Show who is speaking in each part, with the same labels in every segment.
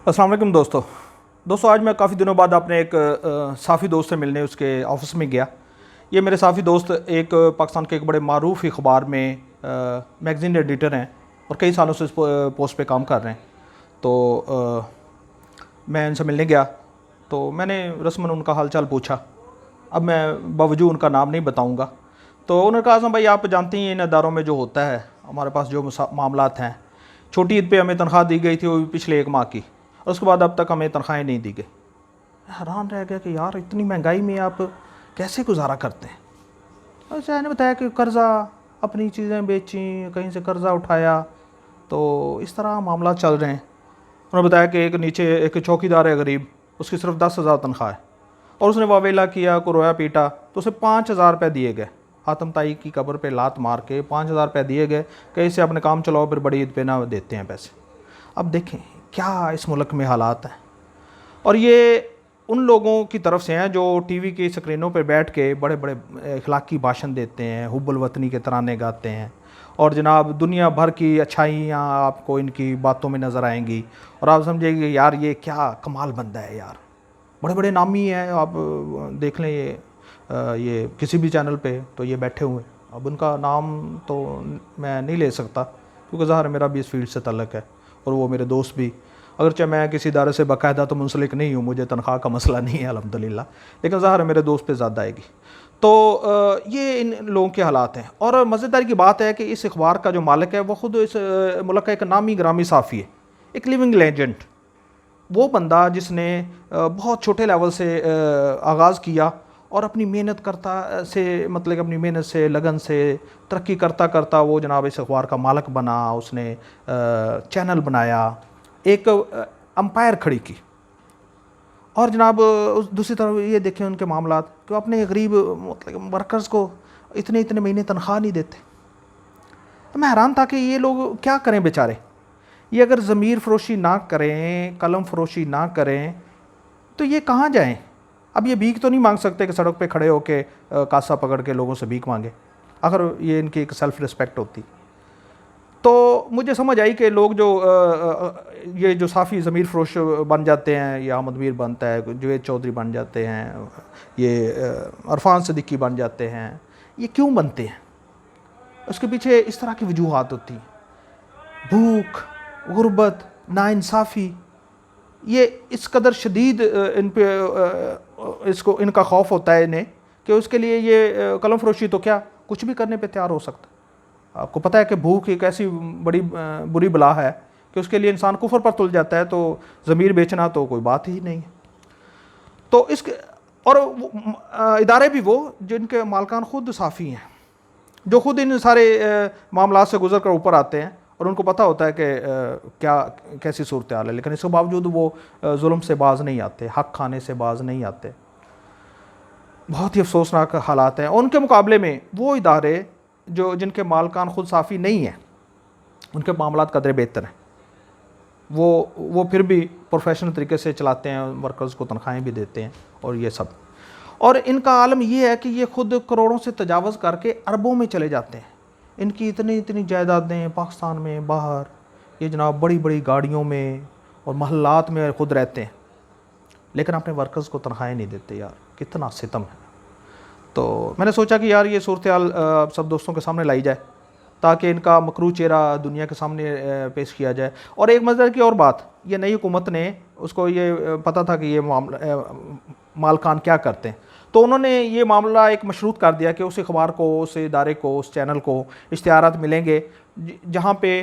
Speaker 1: अस्सलाम वालेकुम दोस्तों आज मैं काफ़ी दिनों बाद अपने एक साफ़ी दोस्त से मिलने उसके ऑफिस में गया। ये मेरे साफ़ी दोस्त एक पाकिस्तान के एक बड़े मारूफ अखबार में मैगज़ीन एडिटर हैं और कई सालों से इस पोस्ट पे काम कर रहे हैं। तो मैं उनसे मिलने गया तो मैंने रस्मन उनका हालचाल पूछा। अब मैं बावजूद उनका नाम नहीं बताऊँगा। तो उन्होंने कहा आज़म भाई, आप जानते हैं इन अदारों में जो होता है, हमारे पास जो मामलात हैं, छोटी ईद पे हमें तनख्वाह दी गई थी वो भी पिछले 1 माह की, और उसके बाद अब तक हमें तनख्वाहें नहीं दी गई। हैरान रह गया कि यार इतनी महंगाई में आप कैसे गुजारा करते हैं। और शाह ने बताया कि कर्ज़ा, अपनी चीज़ें बेची, कहीं से कर्ज़ा उठाया, तो इस तरह मामला चल रहे हैं। उन्होंने बताया कि एक नीचे एक चौकीदार है गरीब, उसकी सिर्फ 10,000 तनख्वाह है, और उसने वावेला किया, को रोया पीटा, तो उसे 5,000 रुपये दिए गए। हातम ताई की कब्र पे लात मार के 5,000 रुपये दिए गए कि इसे अपने काम चलाओ, फिर बड़ी ईद पे ना देते हैं पैसे। अब देखें क्या इस मुल्क में हालात हैं। और ये उन लोगों की तरफ से हैं जो टीवी की स्क्रीनों पर बैठ के बड़े बड़े अखलाकी भाषण देते हैं, हुब्बुल वतनी के तराने गाते हैं, और जनाब दुनिया भर की अच्छाइयाँ आपको इनकी बातों में नज़र आएंगी, और आप समझेंगे यार ये क्या कमाल बंदा है यार। बड़े बड़े नामी हैं, आप देख लें ये किसी भी चैनल पे तो ये बैठे हुए। अब उनका नाम तो मैं नहीं ले सकता क्योंकि ज़ाहिर मेरा भी इस फील्ड से तल्लक़ है, और वो मेरे दोस्त भी। अगरचे मैं किसी इदारे से बाकायदा तो मुंसलिक नहीं हूँ, मुझे तनख्वाह का मसला नहीं है अल्हम्दुलिल्लाह, लेकिन ज़ाहिर मेरे दोस्त पे ज़्यादा आएगी। तो ये इन लोगों के हालात हैं। और मज़ेदारी की बात है कि इस अखबार का जो मालिक है वो ख़ुद इस मुल्क का एक नामी ग्रामी साफ़ी है, एक लिविंग लेजेंड। वो बंदा जिसने बहुत छोटे लेवल से आगाज़ किया और अपनी मेहनत करता से मतलब अपनी मेहनत से, लगन से तरक्की करता करता वो जनाब इस अखबार का मालिक बना। उसने चैनल बनाया, एक अंपायर खड़ी की, और जनाब उस दूसरी तरफ ये देखें उनके मामलात कि वो अपने गरीब मतलब वर्कर्स को इतने इतने महीने तनख्वाह नहीं देते। तो मैं हैरान था कि ये लोग क्या करें बेचारे। ये अगर ज़मीर फ़रोशी ना करें, कलम फ़रोशी ना करें, तो ये कहाँ जाएं। अब ये भीख तो नहीं मांग सकते कि सड़क पे खड़े होके कासा पकड़ के लोगों से भीख मांगे। अगर ये इनकी एक सेल्फ़ रिस्पेक्ट होती तो मुझे समझ आई कि लोग जो ये जो साफ़ी ज़मीर फ़रोश बन जाते हैं, ये अहमद मीर बनता है, जुवेद चौधरी बन जाते हैं, ये अरफान सिद्दीकी बन जाते हैं, ये क्यों बनते हैं। उसके पीछे इस तरह की वजूहात होती हैं। भूख, गुर्बत, नाइंसाफ़ी, ये इस कदर शदीद इन पे इसको इनका खौफ होता है इन्हें कि उसके लिए ये कलम फ़रोशी तो क्या कुछ भी करने पे तैयार हो सकता है। आपको पता है कि भूख एक ऐसी बड़ी बुरी बला है कि उसके लिए इंसान कुफर पर तुल जाता है, तो ज़मीर बेचना तो कोई बात ही नहीं है। तो इसके और इदारे भी वो जिनके मालकान ख़ुद साफ़ी हैं, जो ख़ुद इन सारे मामलात से गुज़र कर ऊपर आते हैं, और उनको पता होता है कि क्या कैसी सूरत हाल है, लेकिन इसके बावजूद वो जुल्म से बाज़ नहीं आते, हक़ खाने से बाज़ नहीं आते। बहुत ही अफसोसनाक हालात हैं। उनके मुकाबले में वो इदारे जो जिनके मालकान ख़ुद साफ़ी नहीं हैं, उनके मामलात कदरे बेहतर हैं। वो फिर भी प्रोफेशनल तरीके से चलाते हैं, वर्कर्स को तनख्वाहें भी देते हैं और ये सब। और इनका आलम ये है कि ये ख़ुद करोड़ों से तजावज़ करके अरबों में चले जाते हैं। इनकी इतनी इतनी जायदादें पाकिस्तान में, बाहर, ये जनाब बड़ी बड़ी गाड़ियों में और महल्लात में ख़ुद रहते हैं, लेकिन अपने वर्कर्स को तनख्वाहें नहीं देते। यार कितना सितम है। तो मैंने सोचा कि यार ये सूरत हाल सब दोस्तों के सामने लाई जाए ताकि इनका मकरू चेहरा दुनिया के सामने पेश किया जाए। और एक मज़े की और बात, ये नई हुकूमत ने उसको ये पता था कि ये मालकान क्या करते हैं, तो उन्होंने ये मामला एक मशरूत कर दिया कि उस अखबार को, उस इदारे को, उस चैनल को इश्तिहारात मिलेंगे जहाँ पे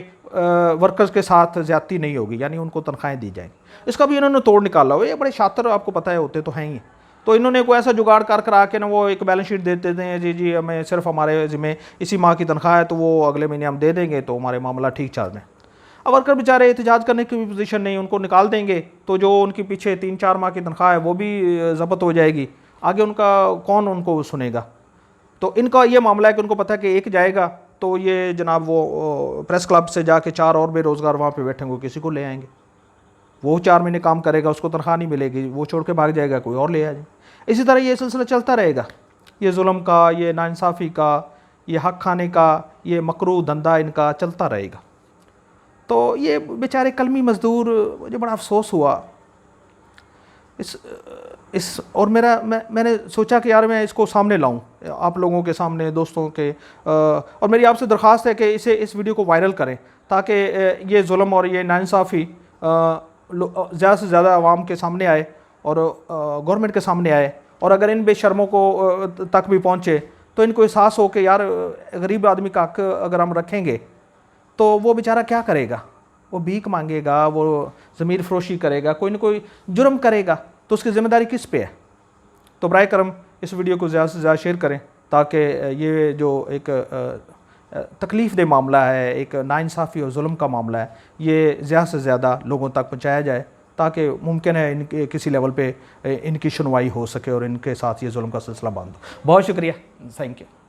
Speaker 1: वर्कर्स के साथ ज़्यादती नहीं होगी, यानी उनको तनख्वाहें दी जाएंगी। इसका भी इन्होंने तोड़ निकाला हुआ। ये बड़े शातिर आपको पता है होते तो हैं ही। तो इन्होंने कोई ऐसा जुगाड़ कर करा के ना वो एक बैलेंस शीट दे देते हैं, जी जी हमें सिर्फ हमारे ज़िम्मे इसी माह की तनख्वाह है, तो वो अगले महीने हम दे देंगे, तो हमारे मामला ठीक चल रहे हैं। अब वर्कर बेचारे एहतजाज करने की भी पोजीशन नहीं, उनको निकाल देंगे तो जो उनके पीछे 3-4 माह की तनख्वाह है वो भी ज़ब्त हो जाएगी। आगे उनका कौन उनको सुनेगा। तो इनका ये मामला है कि उनको पता है कि एक जाएगा तो ये जनाब वो प्रेस क्लब से जाके 4 और बेरोज़गार वहाँ पे बैठेंगे, किसी को ले आएंगे। वो 4 महीने काम करेगा, उसको तनख्वाह नहीं मिलेगी, वो छोड़ के भाग जाएगा, कोई और ले आ जाए। इसी तरह ये सिलसिला चलता रहेगा। ये जुल्म का, ये नाइंसाफ़ी का, ये हक़ खाने का, ये मकरू धंधा इनका चलता रहेगा। तो ये बेचारे कलमी मज़दूर, मुझे बड़ा अफसोस हुआ इस और मैंने सोचा कि यार मैं इसको सामने लाऊं, आप लोगों के सामने, दोस्तों के, और मेरी आपसे दरख्वास्त है कि इस वीडियो को वायरल करें ताकि ये जुल्म और ये नाइंसाफ़ी ज़्यादा से ज़्यादा आवाम के सामने आए और गवर्नमेंट के सामने आए, और अगर इन बेशर्मों को तक भी पहुँचे तो इनको एहसास हो कि यार गरीब आदमी का हक अगर हम रखेंगे तो वो बेचारा क्या करेगा, वो भीख मांगेगा, वो ज़मीर फरोशी करेगा, कोई ना कोई जुर्म करेगा, तो उसकी ज़िम्मेदारी किस पे है। तो बराए करम इस वीडियो को ज़्यादा से ज़्यादा शेयर करें ताकि ये जो एक तकलीफ़ दे मामला है, एक नाइंसाफ़ी और जुल्म का मामला है, ये ज़्यादा से ज़्यादा लोगों तक पहुँचाया जाए ताकि मुमकिन है इनके किसी लेवल पे इनकी सुनवाई हो सके और इनके साथ ये जुल्म का सिलसिला बंद हो। बहुत शुक्रिया, थैंक यू।